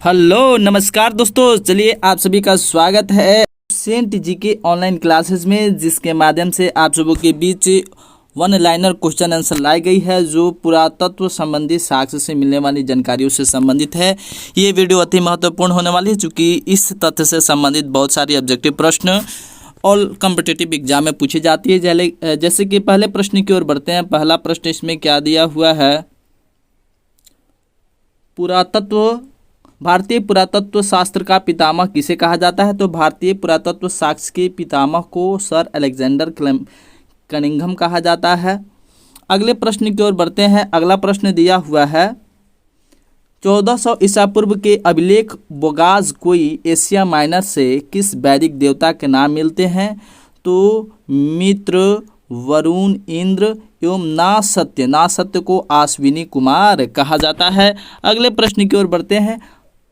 Hello नमस्कार दोस्तों, चलिए आप सभी का स्वागत है सेंट जी के ऑनलाइन क्लासेस में, जिसके माध्यम से आप सबों के बीच वन लाइनर क्वेश्चन आंसर लाई गई है जो पुरातत्व संबंधी साक्ष्य से मिलने वाली जानकारियों से संबंधित है। ये वीडियो अति महत्वपूर्ण होने वाली है क्योंकि इस तथ्य से संबंधित बहुत सारी ऑब्जेक्टिव प्रश्न ऑल कॉम्पिटिटिव एग्जाम में पूछी जाती है। जैसे कि पहले प्रश्न की ओर बढ़ते हैं। पहला प्रश्न इसमें क्या दिया हुआ है, भारतीय पुरातत्व शास्त्र का पितामह किसे कहा जाता है? तो भारतीय पुरातत्व शास्त्र के पितामह को सर अलेक्जेंडर कनिंघम कहा जाता है। अगले प्रश्न की ओर बढ़ते हैं। अगला प्रश्न दिया हुआ है 1400 ईसा पूर्व के अभिलेख बोगाज कोई एशिया माइनर से किस वैदिक देवता के नाम मिलते हैं? तो मित्र, वरुण, इंद्र एवं नासत्य को अश्विनी कुमार कहा जाता है। अगले प्रश्न की ओर बढ़ते हैं।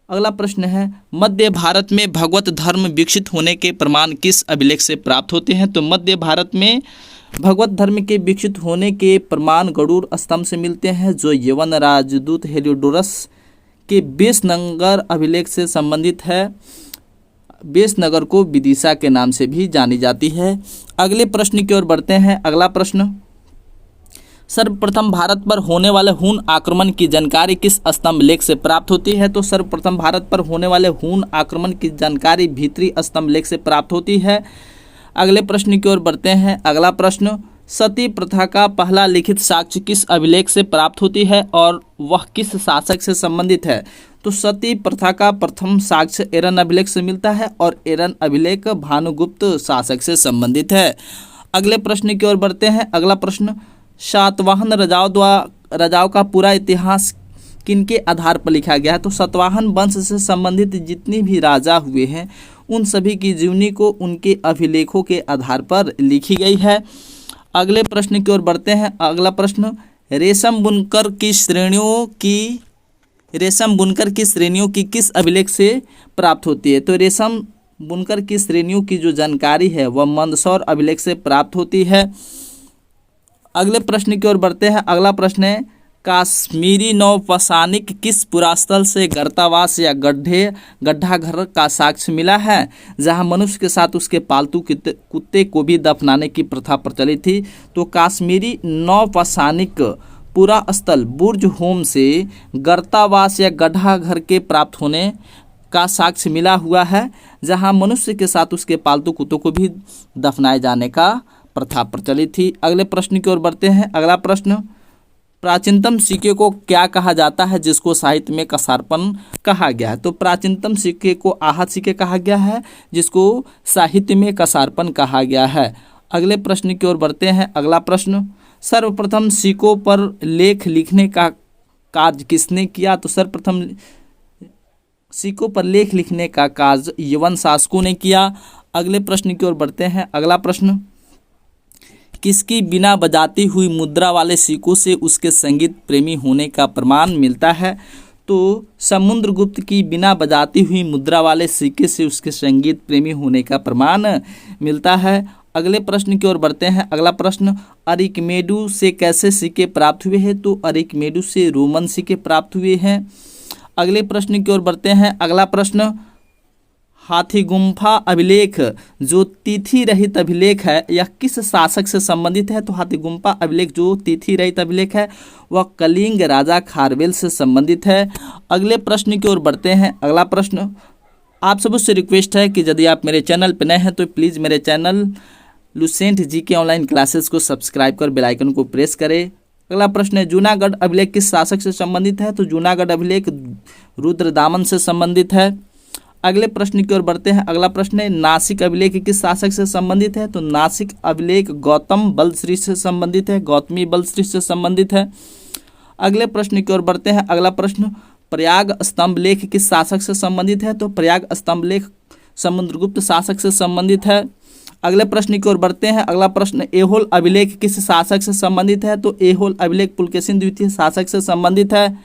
अगला प्रश्न है मध्य भारत में भगवत धर्म विकसित होने के प्रमाण किस अभिलेख से प्राप्त होते हैं? तो मध्य भारत में भगवत धर्म के विकसित होने के प्रमाण गरुड़ स्तंभ से मिलते हैं जो यवन राजदूत हेलियोडोरस के बेसनगर अभिलेख से संबंधित है। बेसनगर को विदिशा के नाम से भी जानी जाती है। अगले प्रश्न की ओर बढ़ते हैं। अगला प्रश्न, सर्वप्रथम भारत पर होने वाले हून आक्रमण की जानकारी किस स्तंभ लेख से प्राप्त होती है? तो सर्वप्रथम भारत पर होने वाले हून आक्रमण की जानकारी भीतरी स्तंभ लेख से प्राप्त होती है। अगले प्रश्न की ओर बढ़ते हैं। अगला प्रश्न, सती प्रथा का पहला लिखित साक्ष्य किस अभिलेख से प्राप्त होती है और वह किस शासक से संबंधित है? तो सती प्रथा का प्रथम साक्ष्य एरन अभिलेख से मिलता है और एरन अभिलेख भानुगुप्त शासक से संबंधित है। अगले प्रश्न की ओर बढ़ते हैं। अगला प्रश्न, सातवाहन राजाओं का पूरा इतिहास किनके आधार पर लिखा गया है? तो सातवाहन वंश से संबंधित जितने भी राजा हुए हैं उन सभी की जीवनी को उनके अभिलेखों के आधार पर लिखी गई है। अगले प्रश्न की ओर बढ़ते हैं। अगला प्रश्न, रेशम बुनकर की श्रेणियों की किस अभिलेख से प्राप्त होती है? तो रेशम बुनकर की श्रेणियों की जो जानकारी है वह मंदसौर अभिलेख से प्राप्त होती है। अगले प्रश्न की ओर बढ़ते हैं। अगला प्रश्न है काश्मीरी नौपसानिक किस पुरास्थल से गर्तावास या गड्ढा घर का साक्ष्य मिला है जहां मनुष्य के साथ उसके पालतू कुत्ते को भी दफनाने की प्रथा प्रचलित थी? तो काश्मीरी नौपसानिक पूरा स्थल बुर्ज होम से गर्तावास या गड्ढा घर के प्राप्त होने का साक्ष्य मिला हुआ है जहां मनुष्य के साथ उसके पालतू कुत्तों को भी दफनाए जाने का प्रथा प्रचलित थी। अगले प्रश्न की ओर बढ़ते हैं। अगला प्रश्न, प्राचीनतम सिक्के को क्या कहा जाता है जिसको साहित्य में कसारपन कहा गया है? तो प्राचीनतम सिक्के को आहत सिक्के कहा गया है जिसको साहित्य में कसारपन कहा गया है। अगले प्रश्न की ओर बढ़ते हैं। अगला प्रश्न, सर्वप्रथम सिक्कों पर लेख लिखने का कार्य किसने किया? तो सर्वप्रथम सिक्कों पर लेख लिखने का कार्य यवन शासकों ने किया। अगले प्रश्न की ओर बढ़ते हैं। अगला प्रश्न, किसकी बिना बजाती हुई मुद्रा वाले सिक्कों से उसके संगीत प्रेमी होने का प्रमाण मिलता है? तो समुद्रगुप्त की बिना बजाती हुई मुद्रा वाले सिक्के से उसके संगीत प्रेमी होने का प्रमाण मिलता है। अगले प्रश्न की ओर बढ़ते हैं। अगला प्रश्न, अरिकमेडु से कैसे सिक्के प्राप्त हुए हैं? तो अरिकमेडु से रोमन सिक्के प्राप्त हुए हैं। अगले प्रश्न की ओर बढ़ते हैं। अगला प्रश्न, हाथीगुम्फा अभिलेख जो तिथि रहित अभिलेख है यह किस शासक से संबंधित है? तो हाथीगुम्फा अभिलेख जो तिथि रहित अभिलेख है वह कलिंग राजा खारवेल से संबंधित है। अगले प्रश्न की ओर बढ़ते हैं। अगला प्रश्न, आप सब से रिक्वेस्ट है कि यदि आप मेरे चैनल पर नए हैं तो प्लीज़ मेरे चैनल लुसेंट जी के ऑनलाइन क्लासेस को सब्सक्राइब कर बेल आइकन को प्रेस करें। अगला प्रश्न है जूनागढ़ अभिलेख किस शासक से संबंधित है? तो जूनागढ़ अभिलेख रुद्रदामन से संबंधित है। अगले प्रश्न की ओर बढ़ते हैं। अगला प्रश्न है नासिक अभिलेख किस शासक से संबंधित है? तो नासिक अभिलेख गौतमी बलश्री से संबंधित है। अगले प्रश्न की ओर बढ़ते हैं। अगला प्रश्न, प्रयाग स्तंभ लेख किस शासक से संबंधित है? तो प्रयाग स्तंभ लेख समुद्रगुप्त शासक से संबंधित है। अगले प्रश्न की ओर बढ़ते हैं। अगला प्रश्न, एहोल अभिलेख किस शासक से संबंधित है? तो एहोल अभिलेख पुलकेशिन द्वितीय शासक से संबंधित है।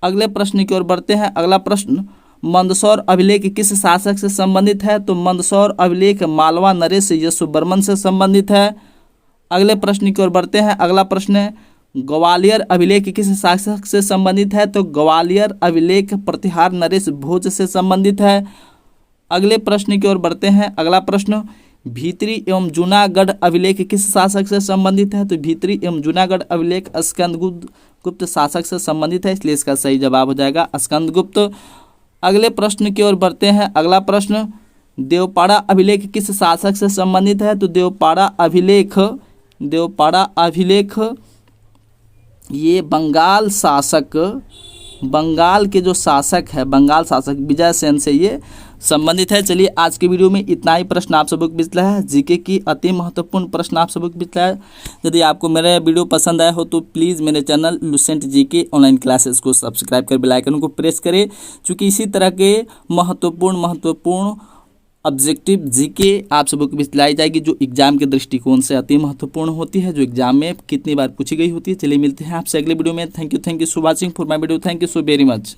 अगले प्रश्न की ओर बढ़ते हैं। अगला प्रश्न, मंदसौर अभिलेख किस शासक से संबंधित है? तो मंदसौर अभिलेख मालवा नरेश यशोवर्मन से संबंधित है। अगले प्रश्न की ओर बढ़ते हैं। अगला प्रश्न है ग्वालियर अभिलेख किस शासक से संबंधित है? तो ग्वालियर अभिलेख प्रतिहार नरेश भोज से संबंधित है। अगले प्रश्न की ओर बढ़ते हैं। अगला प्रश्न, भीतरी एवं जूनागढ़ अभिलेख किस शासक से संबंधित है? तो भीतरी एवं जूनागढ़ अभिलेख स्कंदगुप्त शासक से संबंधित है, इसलिए इसका सही जवाब हो जाएगा स्कंदगुप्त। अगले प्रश्न की ओर बढ़ते हैं। अगला प्रश्न, देवपाड़ा अभिलेख किस शासक से संबंधित है? तो देवपाड़ा अभिलेख ये बंगाल के जो शासक है, बंगाल शासक विजय सेन से ये संबंधित है। चलिए आज के वीडियो में इतना ही प्रश्न आप सबको पिछला है, जीके की अति महत्वपूर्ण प्रश्न आप सबको पिछला है। यदि आपको मेरा वीडियो पसंद आया हो तो प्लीज़ मेरे channel Lucent GK online classes को सब्सक्राइब कर बेल आइकन को प्रेस करें, क्योंकि इसी तरह के महत्वपूर्ण ऑब्जेक्टिव जीके आप सबको पिछलाई जाएगी, जो एग्जाम के दृष्टिकोण से अति महत्वपूर्ण होती है, जो एग्जाम में कितनी बार पूछी गई होती है। चलिए मिलते हैं आपसे अगले वीडियो में। Thank you so watching for my video. Thank you so very much.